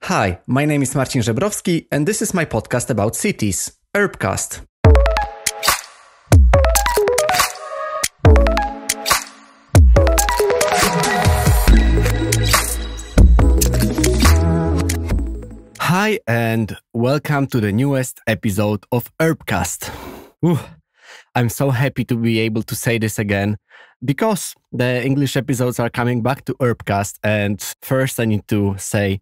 Hi, my name is Marcin Żebrowski, and this is my podcast about cities, Urbcast. Hi, and welcome to the newest episode of Urbcast. I'm so happy to be able to say this again, because the English episodes are coming back to Urbcast, and first I need to say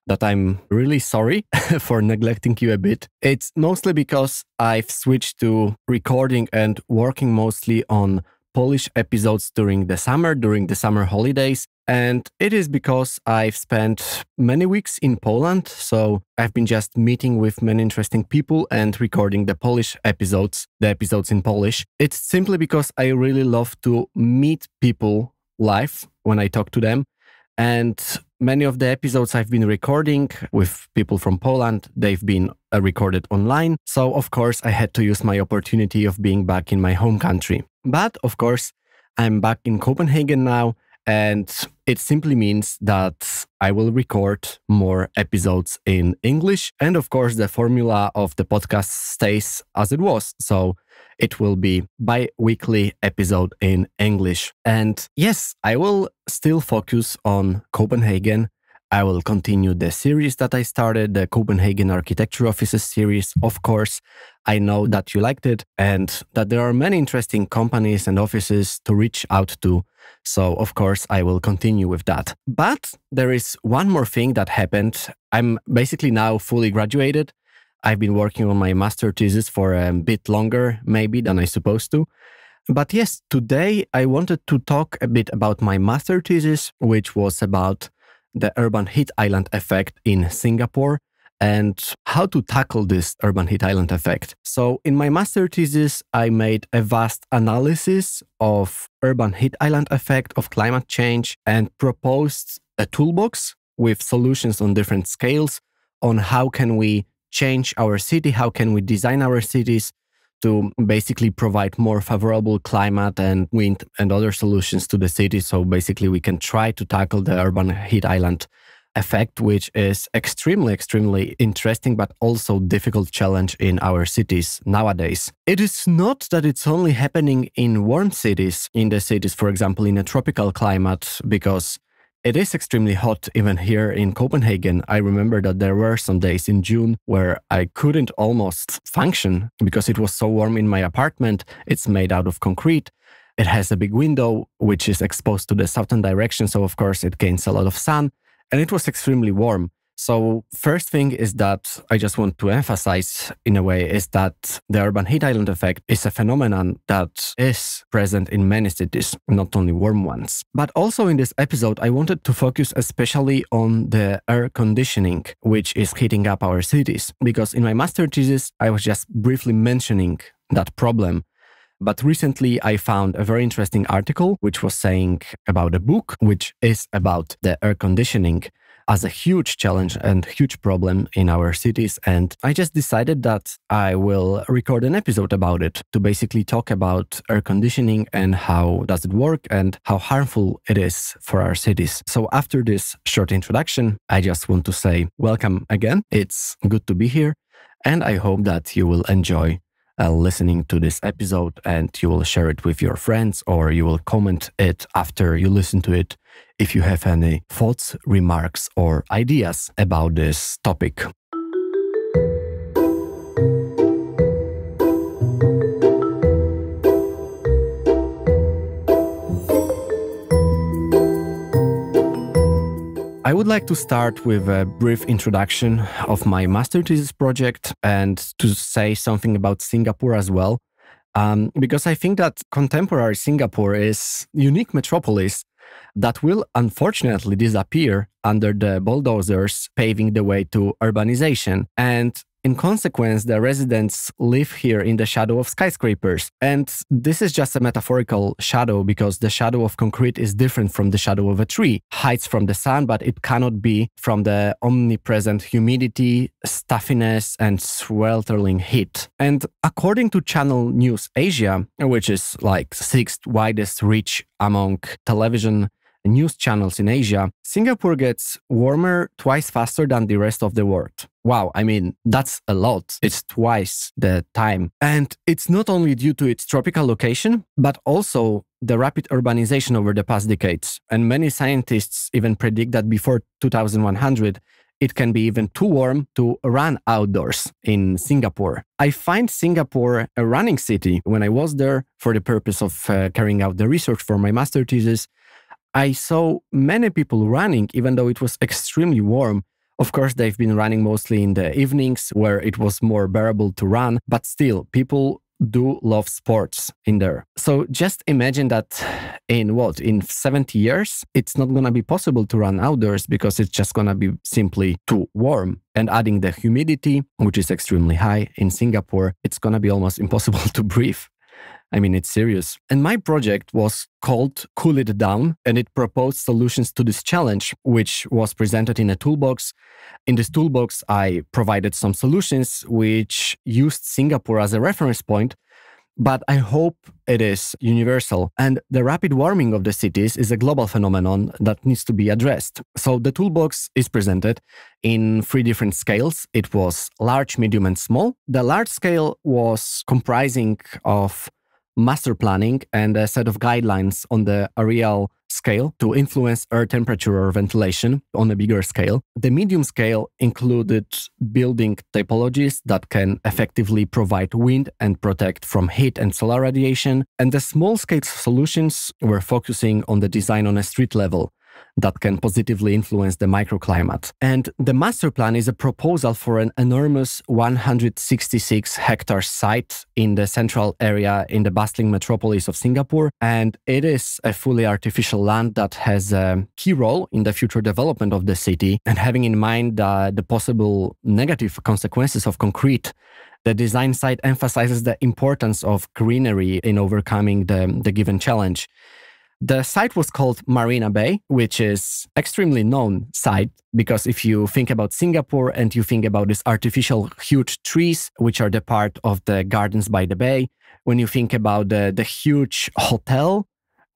that I'm really sorry for neglecting you a bit. It's mostly because I've switched to recording and working mostly on Polish episodes during the summer holidays. And it is because I've spent many weeks in Poland, so I've been just meeting with many interesting people and recording the episodes in Polish. It's simply because I really love to meet people live when I talk to them. And many of the episodes I've been recording with people from Poland, they've been recorded online. So, of course, I had to use my opportunity of being back in my home country. But, of course, I'm back in Copenhagen now, and it simply means that I will record more episodes in English. And, of course, the formula of the podcast stays as it was. So it will be bi-weekly episode in English. And yes, I will still focus on Copenhagen. I will continue the series that I started, the Copenhagen Architecture Offices series. Of course, I know that you liked it and that there are many interesting companies and offices to reach out to. So, of course, I will continue with that. But there is one more thing that happened. I'm basically now fully graduated. I've been working on my master thesis for a bit longer, maybe, than I supposed to. But yes, today I wanted to talk a bit about my master thesis, which was about the urban heat island effect in Singapore and how to tackle this urban heat island effect. So in my master thesis, I made a vast analysis of urban heat island effect of climate change and proposed a toolbox with solutions on different scales on how can we change our city, how can we design our cities to basically provide more favorable climate and wind and other solutions to the city. So basically we can try to tackle the urban heat island effect, which is extremely interesting, but also difficult challenge in our cities nowadays. It is not that it's only happening in warm cities, for example, in a tropical climate, because it is extremely hot even here in Copenhagen. I remember that there were some days in June where I couldn't almost function because it was so warm in my apartment. It's made out of concrete. It has a big window which is exposed to the southern direction, so of course it gains a lot of sun, and it was extremely warm. So first thing is that I just want to emphasize in a way is that the urban heat island effect is a phenomenon that is present in many cities, not only warm ones. But also in this episode, I wanted to focus especially on the air conditioning, which is heating up our cities. Because in my master thesis, I was just briefly mentioning that problem. But recently I found a very interesting article which was saying about a book which is about the air conditioning as a huge challenge and huge problem in our cities. And I just decided that I will record an episode about it to basically talk about air conditioning and how does it work and how harmful it is for our cities. So after this short introduction, I just want to say welcome again. It's good to be here. And I hope that you will enjoy listening to this episode and you will share it with your friends or you will comment it after you listen to it if you have any thoughts, remarks or ideas about this topic. I would like to start with a brief introduction of my master thesis project and to say something about Singapore as well, because I think that contemporary Singapore is a unique metropolis that will unfortunately disappear under the bulldozers paving the way to urbanization. And in consequence, the residents live here in the shadow of skyscrapers. And this is just a metaphorical shadow because the shadow of concrete is different from the shadow of a tree. Hides from the sun, but it cannot be from the omnipresent humidity, stuffiness, and sweltering heat. And according to Channel News Asia, which is like sixth widest reach among television news channels in Asia, Singapore gets warmer twice faster than the rest of the world. Wow, I mean, that's a lot. It's twice the time. And it's not only due to its tropical location, but also the rapid urbanization over the past decades. And many scientists even predict that before 2100, it can be even too warm to run outdoors in Singapore. I find Singapore a running city. When I was there for the purpose of carrying out the research for my master thesis, I saw many people running, even though it was extremely warm. Of course, they've been running mostly in the evenings where it was more bearable to run, but still, people do love sports in there. So just imagine that in 70 years, it's not going to be possible to run outdoors because it's just going to be simply too warm. And adding the humidity, which is extremely high in Singapore, it's going to be almost impossible to breathe. I mean, it's serious. And my project was called Cool It Down, and it proposed solutions to this challenge, which was presented in a toolbox. In this toolbox, I provided some solutions which used Singapore as a reference point, but I hope it is universal. And the rapid warming of the cities is a global phenomenon that needs to be addressed. So the toolbox is presented in 3 different scales. It was large, medium, and small. The large scale was comprising of master planning and a set of guidelines on the areal scale to influence air temperature or ventilation on a bigger scale. The medium scale included building typologies that can effectively provide wind and protect from heat and solar radiation. And the small scale solutions were focusing on the design on a street level that can positively influence the microclimate. And the master plan is a proposal for an enormous 166 hectare site in the central area in the bustling metropolis of Singapore. And it is a fully artificial land that has a key role in the future development of the city. And having in mind the possible negative consequences of concrete, the design site emphasizes the importance of greenery in overcoming the given challenge. The site was called Marina Bay, which is extremely known site because if you think about Singapore and you think about these artificial huge trees, which are the part of the gardens by the bay, when you think about the huge hotel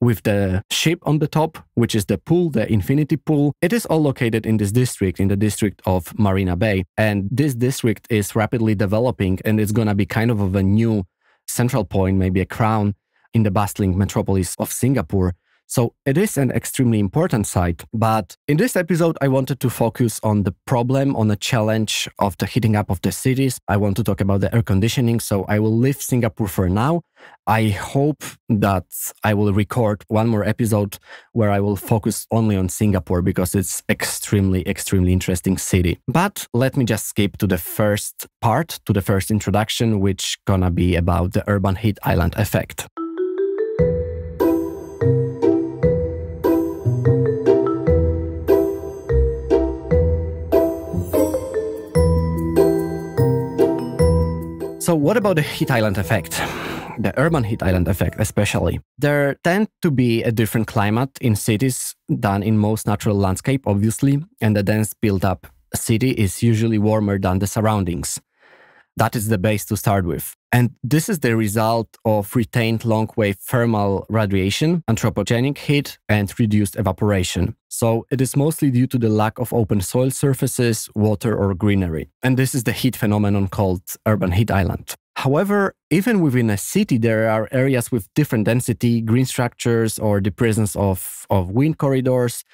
with the ship on the top, which is the pool, the infinity pool, it is all located in this district, in the district of Marina Bay. And this district is rapidly developing and it's going to be kind of a new central point, maybe a crown in the bustling metropolis of Singapore. So it is an extremely important site. But in this episode, I wanted to focus on the problem, on the challenge of the heating up of the cities. I want to talk about the air conditioning. So I will leave Singapore for now. I hope that I will record one more episode where I will focus only on Singapore because it's extremely interesting city. But let me just skip to the first part, to the first introduction, which gonna be about the urban heat island effect. So what about the heat island effect? The urban heat island effect especially. There tend to be a different climate in cities than in most natural landscape, obviously, and the dense built-up city is usually warmer than the surroundings. That is the base to start with. And this is the result of retained long-wave thermal radiation, anthropogenic heat, and reduced evaporation. So it is mostly due to the lack of open soil surfaces, water, or greenery. And this is the heat phenomenon called urban heat island. However, even within a city, there are areas with different density, green structures, or the presence of wind corridors,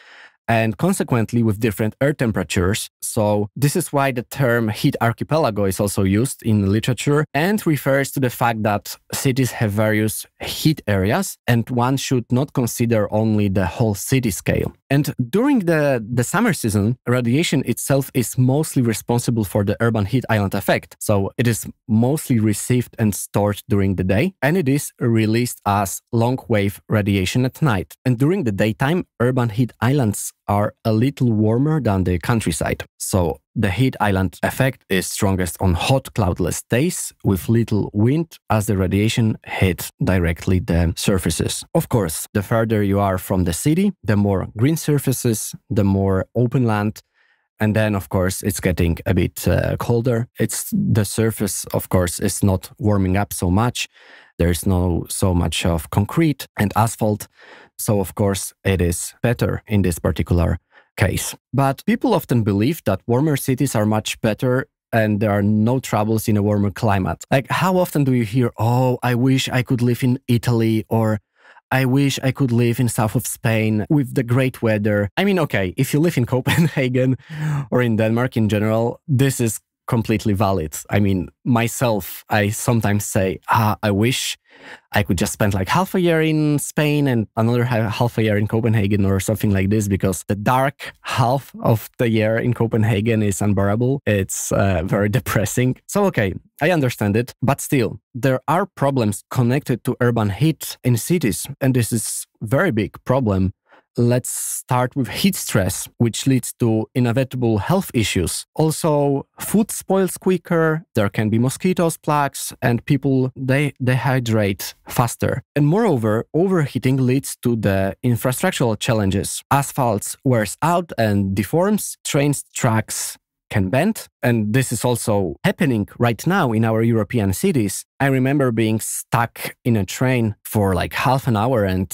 and consequently with different air temperatures. So this is why the term heat archipelago is also used in literature and refers to the fact that cities have various heat areas and one should not consider only the whole city scale. And during the summer season, radiation itself is mostly responsible for the urban heat island effect. So it is mostly received and stored during the day, and it is released as long-wave radiation at night. And during the daytime, urban heat islands are a little warmer than the countryside. So the heat island effect is strongest on hot, cloudless days with little wind as the radiation hits directly the surfaces. Of course, the further you are from the city, the more green surfaces, the more open land, And then, of course, it's getting a bit colder. The surface, of course, is not warming up so much. There's no so much of concrete and asphalt. So, of course, it is better in this particular case. But people often believe that warmer cities are much better and there are no troubles in a warmer climate. Like, how often do you hear, oh, I wish I could live in Italy, or I wish I could live in south of Spain with the great weather. I mean, okay, if you live in Copenhagen or in Denmark in general, this is completely valid. I mean, myself, I sometimes say, I wish I could just spend like half a year in Spain and another half a year in Copenhagen or something like this, because the dark half of the year in Copenhagen is unbearable. It's very depressing. So, okay, I understand it, but still, there are problems connected to urban heat in cities, and this is a very big problem. Let's start with heat stress, which leads to inevitable health issues. Also, food spoils quicker, there can be mosquitoes, plagues, and people, they dehydrate faster. And moreover, overheating leads to the infrastructural challenges. Asphalt wears out and deforms, trains, tracks can bend. And this is also happening right now in our European cities. I remember being stuck in a train for like half an hour, and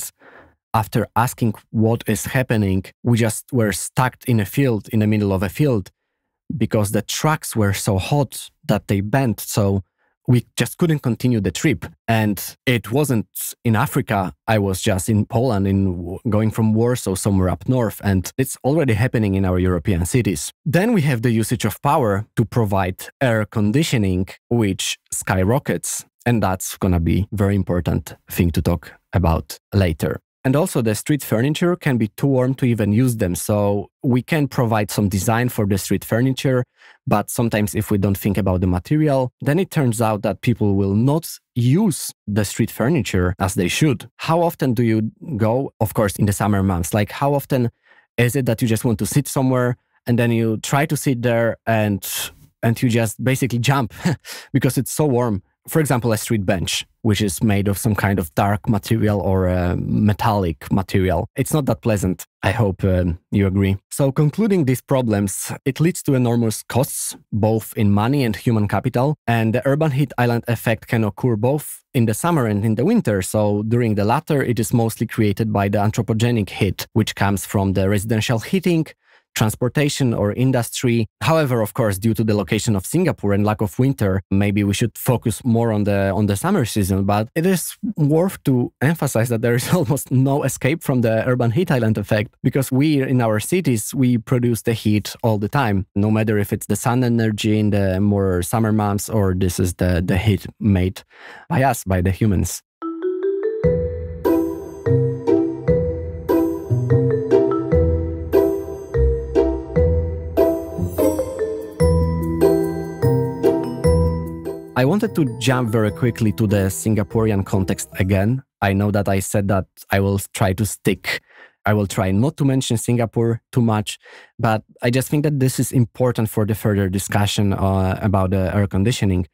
after asking what is happening, we just were stuck in a field, in the middle of a field, because the tracks were so hot that they bent. So we just couldn't continue the trip. And it wasn't in Africa. I was just in Poland, going from Warsaw somewhere up north. And it's already happening in our European cities. Then we have the usage of power to provide air conditioning, which skyrockets. And that's going to be a very important thing to talk about later. And also the street furniture can be too warm to even use them. So we can provide some design for the street furniture, but sometimes if we don't think about the material, then it turns out that people will not use the street furniture as they should. How often do you go, of course, in the summer months? Like, how often is it that you just want to sit somewhere and then you try to sit there and you just basically jump because it's so warm? For example, a street bench, which is made of some kind of dark material or a metallic material. It's not that pleasant. I hope you agree. So concluding these problems, it leads to enormous costs, both in money and human capital. And the urban heat island effect can occur both in the summer and in the winter. So during the latter, it is mostly created by the anthropogenic heat, which comes from the residential heating, transportation or industry. However, of course, due to the location of Singapore and lack of winter, maybe we should focus more on the summer season. But it is worth to emphasize that there is almost no escape from the urban heat island effect, because we in our cities, we produce the heat all the time, no matter if it's the sun energy in the more summer months or this is the heat made by us, by the humans. I wanted to jump very quickly to the Singaporean context again. I know that I said that I will try not to mention Singapore too much, but I just think that this is important for the further discussion about the air conditioning,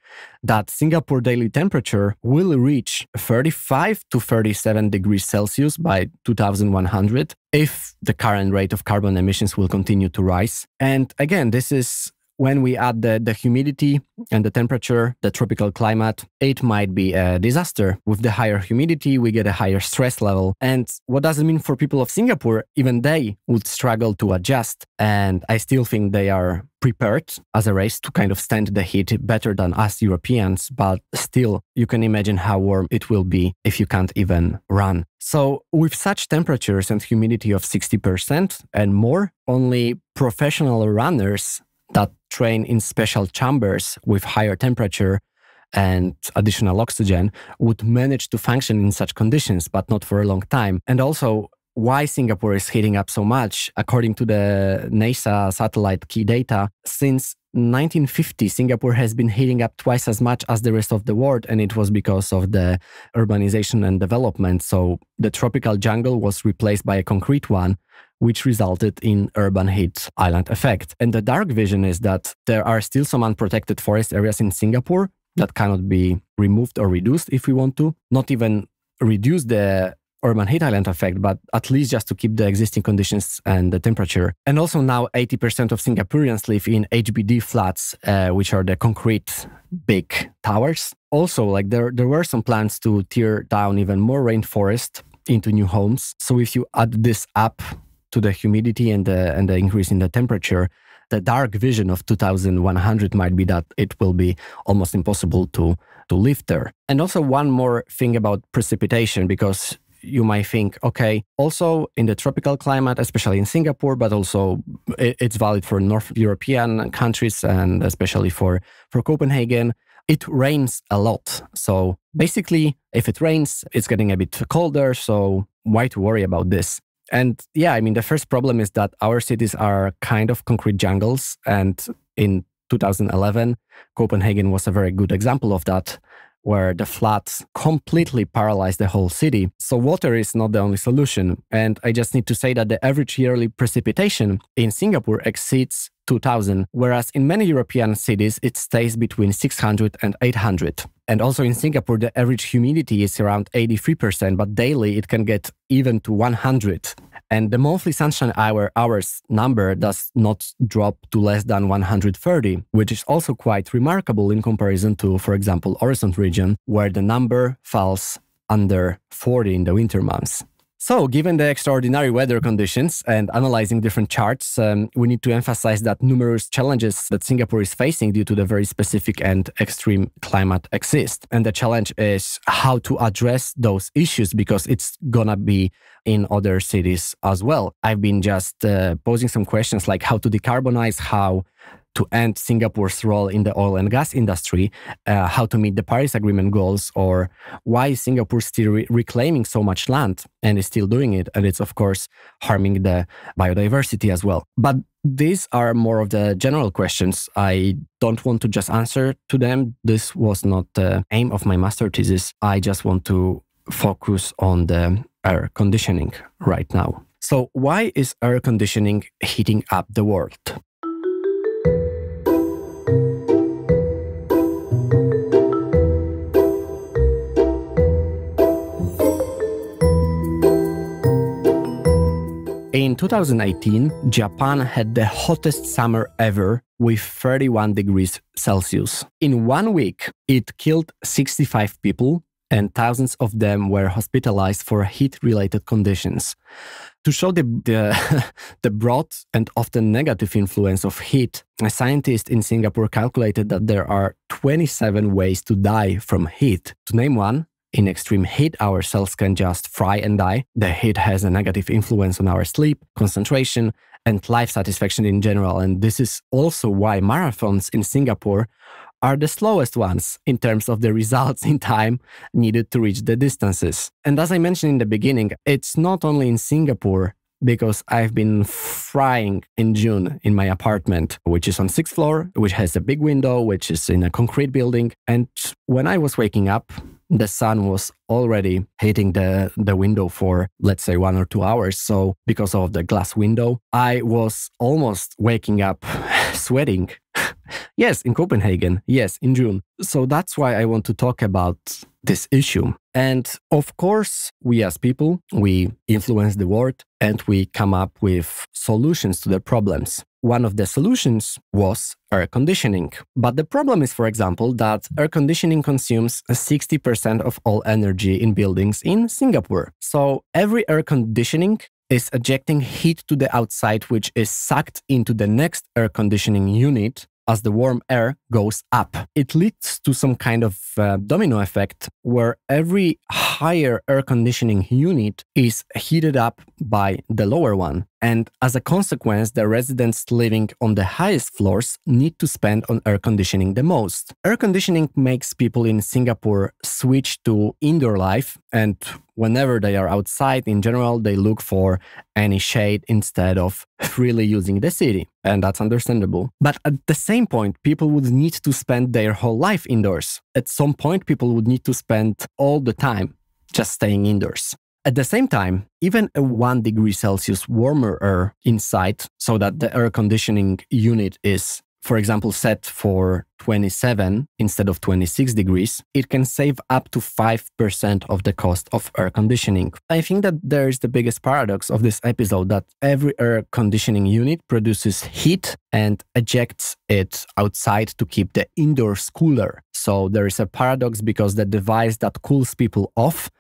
that Singapore daily temperature will reach 35 to 37 degrees Celsius by 2100 if the current rate of carbon emissions will continue to rise. And again, this is when we add the humidity and the temperature, the tropical climate, it might be a disaster. With the higher humidity, we get a higher stress level. And what does it mean for people of Singapore? Even they would struggle to adjust. And I still think they are prepared as a race to kind of stand the heat better than us Europeans. But still, you can imagine how warm it will be if you can't even run. So with such temperatures and humidity of 60% and more, only professional runners that train in special chambers with higher temperature and additional oxygen would manage to function in such conditions, but not for a long time. And also, why Singapore is heating up so much, according to the NASA satellite key data, since 1950, Singapore has been heating up twice as much as the rest of the world, and it was because of the urbanization and development. So the tropical jungle was replaced by a concrete one, which resulted in urban heat island effect. And the dark vision is that there are still some unprotected forest areas in Singapore that cannot be removed or reduced if we want to. Not even reduce the urban heat island effect, but at least just to keep the existing conditions and the temperature. And also now 80% of Singaporeans live in HBD flats, which are the concrete big towers. Also, like there were some plans to tear down even more rainforest into new homes. So if you add this up to the humidity and the increase in the temperature, the dark vision of 2100 might be that it will be almost impossible to live there. And also one more thing about precipitation, because you might think, okay, also in the tropical climate, especially in Singapore, but also it's valid for North European countries and especially for Copenhagen, it rains a lot. So basically, if it rains, it's getting a bit colder. So why to worry about this? And yeah, I mean, the first problem is that our cities are kind of concrete jungles. And in 2011, Copenhagen was a very good example of that, where the floods completely paralyzed the whole city. So water is not the only solution. And I just need to say that the average yearly precipitation in Singapore exceeds 2000, whereas in many European cities, it stays between 600 and 800. And also in Singapore, the average humidity is around 83%, but daily it can get even to 100. And the monthly sunshine hours number does not drop to less than 130, which is also quite remarkable in comparison to, for example, Horizon region, where the number falls under 40 in the winter months. So, given the extraordinary weather conditions and analyzing different charts, we need to emphasize that numerous challenges that Singapore is facing due to the very specific and extreme climate exist. And the challenge is how to address those issues, because it's gonna be in other cities as well. I've been just posing some questions like how to decarbonize, how to end Singapore's role in the oil and gas industry, how to meet the Paris Agreement goals, or why is Singapore still reclaiming so much land and is still doing it. And it's, of course, harming the biodiversity as well. But these are more of the general questions. I don't want to just answer to them. This was not the aim of my master thesis. I just want to focus on the air conditioning right now. So why is air conditioning heating up the world? In 2018, Japan had the hottest summer ever with 31 degrees Celsius. In 1 week, it killed 65 people and thousands of them were hospitalized for heat-related conditions. To show the broad and often negative influence of heat, a scientist in Singapore calculated that there are 27 ways to die from heat. To name one, in extreme heat, our cells can just fry and die. The heat has a negative influence on our sleep, concentration, and life satisfaction in general. And this is also why marathons in Singapore are the slowest ones in terms of the results in time needed to reach the distances. And as I mentioned in the beginning, it's not only in Singapore, because I've been frying in June in my apartment, which is on 6th floor, which has a big window, which is in a concrete building. And when I was waking up, the sun was already hitting the window for, let's say, 1 or 2 hours. So because of the glass window, I was almost waking up sweating. Yes, in Copenhagen. Yes, in June. So that's why I want to talk about this issue. And of course, we as people, we influence the world and we come up with solutions to the problems. One of the solutions was air conditioning. But the problem is, for example, that air conditioning consumes 60% of all energy in buildings in Singapore. So every air conditioning is ejecting heat to the outside, which is sucked into the next air conditioning unit as the warm air goes up. It leads to some kind of domino effect where every higher air conditioning unit is heated up by the lower one. And as a consequence, the residents living on the highest floors need to spend on air conditioning the most. Air conditioning makes people in Singapore switch to indoor life, and whenever they are outside, in general, they look for any shade instead of freely using the city. And that's understandable. But at the same point, people would need to spend their whole life indoors. At some point, people would need to spend all the time just staying indoors. At the same time, even a 1 degree Celsius warmer air inside, so that the air conditioning unit is for example, set for 27 instead of 26 degrees, it can save up to 5% of the cost of air conditioning. I think that there is the biggest paradox of this episode, that every air conditioning unit produces heat and ejects it outside to keep the indoors cooler. So there is a paradox, because the device that cools people off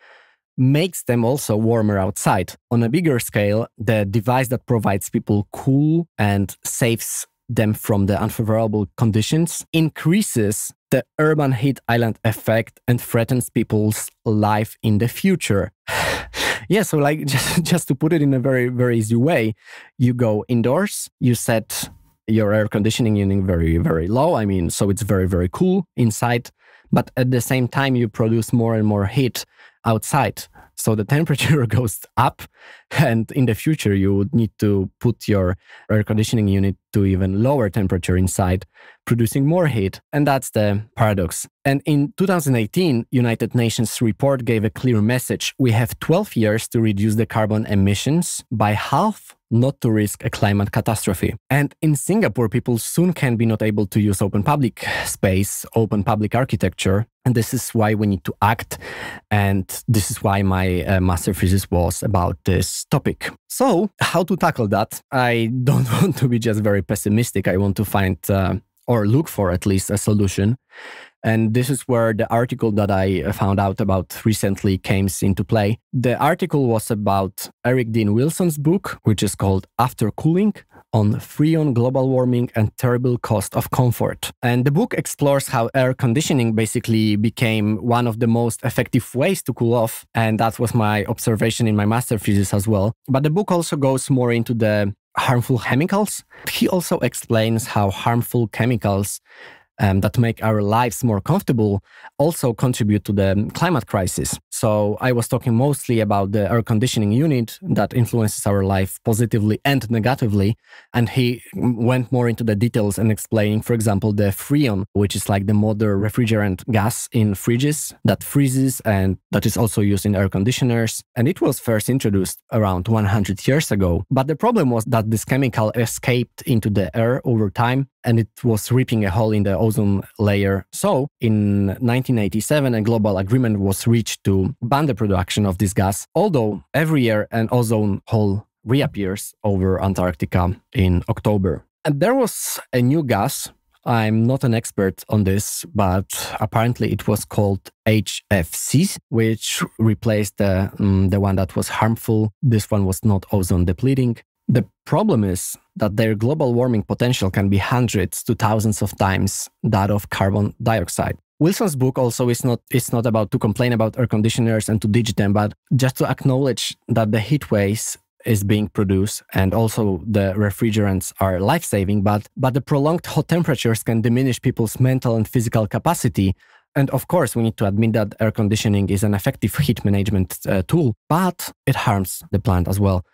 makes them also warmer outside. On a bigger scale, the device that provides people cool and saves them from the unfavorable conditions increases the urban heat island effect and threatens people's life in the future. Yeah, so like just to put it in a very, very easy way, you go indoors, you set your air conditioning unit very, very low. I mean, so it's very, very cool inside, but at the same time, you produce more and more heat outside. So the temperature goes up, and in the future, you would need to put your air conditioning unit to even lower temperature inside, producing more heat. And that's the paradox. And in 2018, United Nations report gave a clear message. We have 12 years to reduce the carbon emissions by half, not to risk a climate catastrophe. And in Singapore, people soon can be not able to use open public space, open public architecture. And this is why we need to act. And this is why my master thesis was about this topic. So how to tackle that? I don't want to be just very pessimistic. I want to find or look for at least a solution. And this is where the article that I found out about recently comes into play. The article was about Eric Dean Wilson's book, which is called After Cooling, on Freon, Global Warming and Terrible Cost of Comfort. And the book explores how air conditioning basically became one of the most effective ways to cool off. And that was my observation in my master thesis as well. But the book also goes more into the harmful chemicals. He also explains how harmful chemicals that make our lives more comfortable also contribute to the climate crisis. So I was talking mostly about the air conditioning unit that influences our life positively and negatively. And he went more into the details and explaining, for example, the Freon, which is like the modern refrigerant gas in fridges that freezes and that is also used in air conditioners. And it was first introduced around 100 years ago. But the problem was that this chemical escaped into the air over time, and it was ripping a hole in the ozone layer. So in 1987, a global agreement was reached to ban the production of this gas, although every year an ozone hole reappears over Antarctica in October. And there was a new gas. I'm not an expert on this, but apparently it was called HFC, which replaced the one that was harmful. This one was not ozone depleting. The problem is that their global warming potential can be hundreds to thousands of times that of carbon dioxide. Wilson's book also is not about to complain about air conditioners and to ditch them, but just to acknowledge that the heat waves is being produced and also the refrigerants are life-saving, but the prolonged hot temperatures can diminish people's mental and physical capacity. And of course, we need to admit that air conditioning is an effective heat management tool, but it harms the plant as well.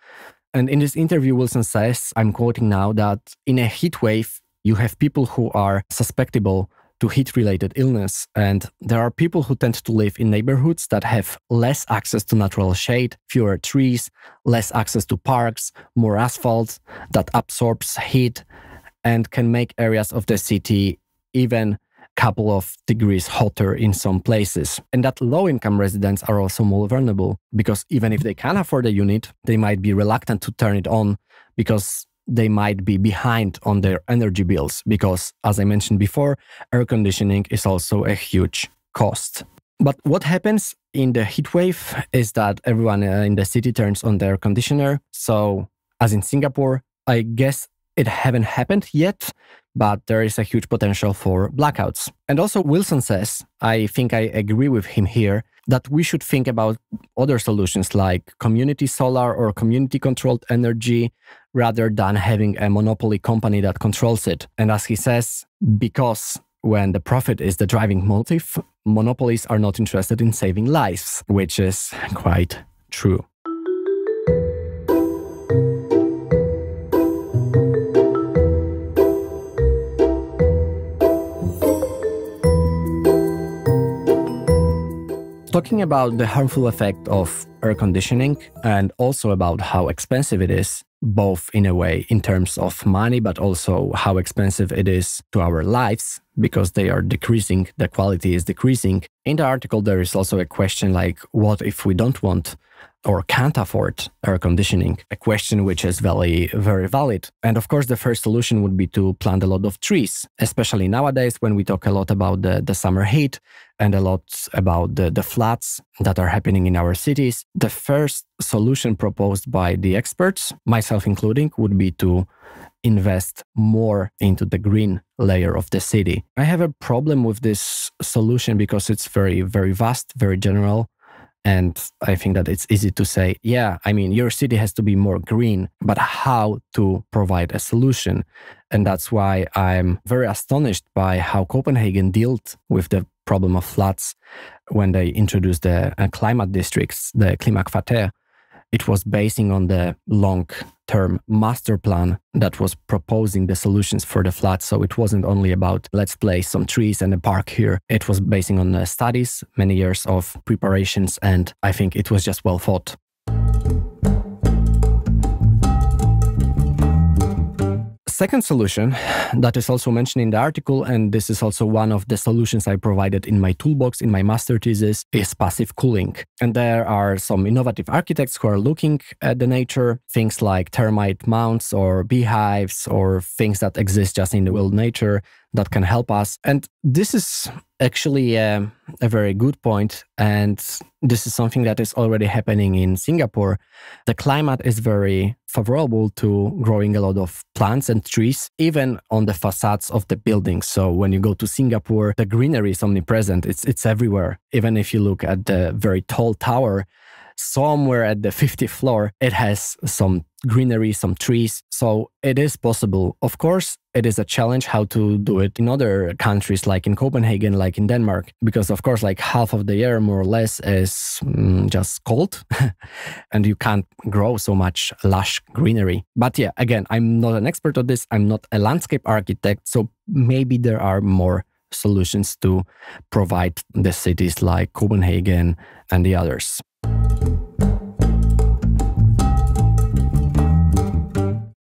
And in this interview, Wilson says, I'm quoting now, that in a heat wave, you have people who are susceptible to heat-related illness. And there are people who tend to live in neighborhoods that have less access to natural shade, fewer trees, less access to parks, more asphalt that absorbs heat and can make areas of the city even couple of degrees hotter in some places. And that low-income residents are also more vulnerable because even if they can afford a unit, they might be reluctant to turn it on because they might be behind on their energy bills because, as I mentioned before, air conditioning is also a huge cost. But what happens in the heat wave is that everyone in the city turns on their air conditioner. So, as in Singapore, I guess it haven't happened yet, but there is a huge potential for blackouts. And also Wilson says, I think I agree with him here, that we should think about other solutions like community solar or community-controlled energy rather than having a monopoly company that controls it. And as he says, because when the profit is the driving motive, monopolies are not interested in saving lives, which is quite true. Talking about the harmful effect of air conditioning and also about how expensive it is, both in a way in terms of money, but also how expensive it is to our lives because they are decreasing, the quality is decreasing. In the article, there is also a question like, what if we don't want or can't afford air conditioning? A question which is very, very valid. And of course, the first solution would be to plant a lot of trees, especially nowadays when we talk a lot about the summer heat and a lot about the floods that are happening in our cities. The first solution proposed by the experts, myself including, would be to invest more into the green layer of the city. I have a problem with this solution because it's very, very vast, very general. And I think that it's easy to say, yeah, I mean, your city has to be more green, but how to provide a solution? And that's why I'm very astonished by how Copenhagen dealt with the problem of floods when they introduced the climate districts, the Klimakvarter. It was basing on the long-term master plan that was proposing the solutions for the floods. So it wasn't only about, let's place some trees and a park here. It was basing on studies, many years of preparations, and I think it was just well thought. Second solution that is also mentioned in the article, and this is also one of the solutions I provided in my toolbox in my master thesis, is passive cooling. And there are some innovative architects who are looking at the nature, things like termite mounds or beehives or things that exist just in the wild nature that can help us. And this is actually a very good point. And this is something that is already happening in Singapore. The climate is very favorable to growing a lot of plants and trees, even on the facades of the buildings. So when you go to Singapore, the greenery is omnipresent. It's everywhere. Even if you look at the very tall tower, somewhere at the 50th floor, it has some greenery, some trees. So it is possible. Of course, it is a challenge how to do it in other countries, like in Copenhagen, like in Denmark, because of course, like half of the year, more or less, is just cold and you can't grow so much lush greenery. But yeah, again, I'm not an expert on this. I'm not a landscape architect. So maybe there are more solutions to provide the cities like Copenhagen and the others.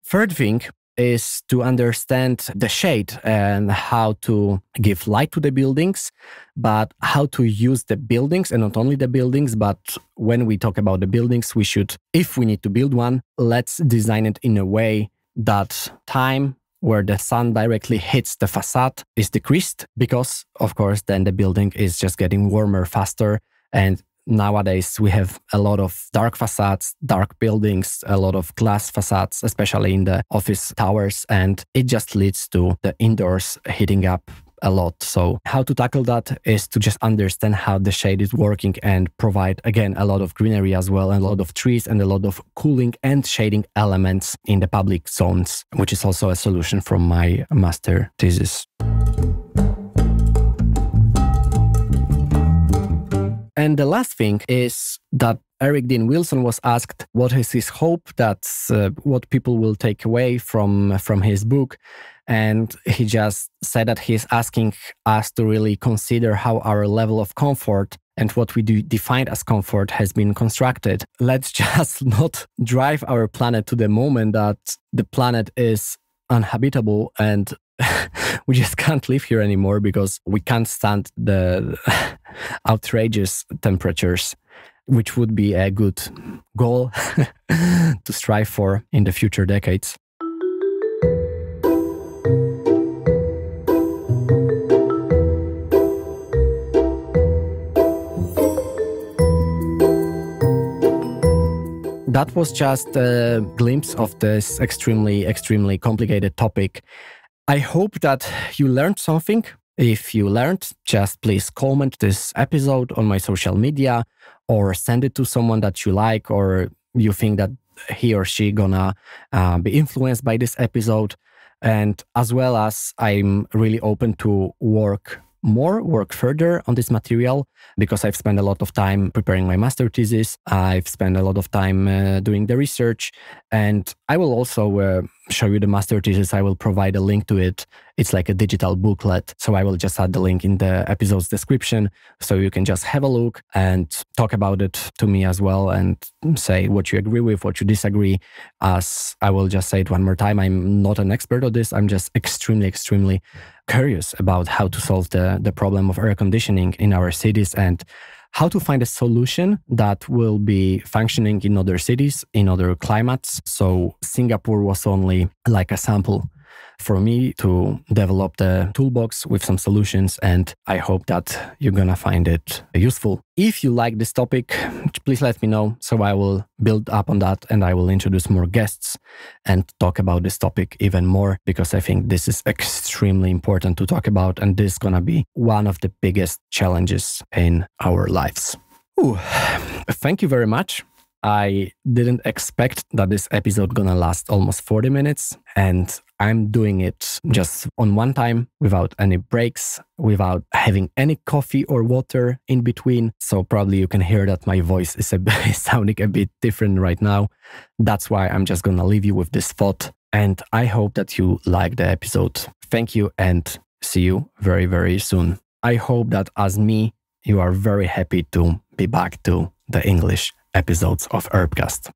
Third thing is to understand the shade and how to give light to the buildings, but how to use the buildings, and not only the buildings, but when we talk about the buildings, we should, if we need to build one, let's design it in a way that time where the sun directly hits the facade is decreased, because of course then the building is just getting warmer faster. And nowadays, we have a lot of dark facades, dark buildings, a lot of glass facades, especially in the office towers, and it just leads to the indoors heating up a lot. So how to tackle that is to just understand how the shade is working and provide, again, a lot of greenery as well, and a lot of trees and a lot of cooling and shading elements in the public zones, which is also a solution from my master thesis. And the last thing is that Eric Dean Wilson was asked what is his hope, that's what people will take away from his book. And he just said that he's asking us to really consider how our level of comfort and what we do define as comfort has been constructed. Let's just not drive our planet to the moment that the planet is uninhabitable and we just can't live here anymore because we can't stand the outrageous temperatures, which would be a good goal to strive for in the future decades. That was just a glimpse of this extremely complicated topic. I hope that you learned something. If you learned, just please comment this episode on my social media or send it to someone that you like or you think that he or she gonna be influenced by this episode. And as well as I'm really open to work further on this material because I've spent a lot of time preparing my master thesis. I've spent a lot of time doing the research, and I will also show you the master thesis, I will provide a link to it. It's like a digital booklet. So I will just add the link in the episode's description. So you can just have a look and talk about it to me as well and say what you agree with, what you disagree. As I will just say it one more time, I'm not an expert on this. I'm just extremely curious about how to solve the problem of air conditioning in our cities and how to find a solution that will be functioning in other cities, in other climates. So Singapore was only like a sample for me to develop the toolbox with some solutions, and I hope that you're gonna find it useful. If you like this topic, please let me know so I will build up on that and I will introduce more guests and talk about this topic even more, because I think this is extremely important to talk about and this is gonna be one of the biggest challenges in our lives. Thank you very much. I didn't expect that this episode gonna last almost 40 minutes, and I'm doing it just on one time without any breaks, without having any coffee or water in between. So probably you can hear that my voice is sounding a bit different right now. That's why I'm just gonna leave you with this thought, and I hope that you like the episode. Thank you and see you very soon. I hope that as me, you are very happy to be back to the English episodes of Urbcast.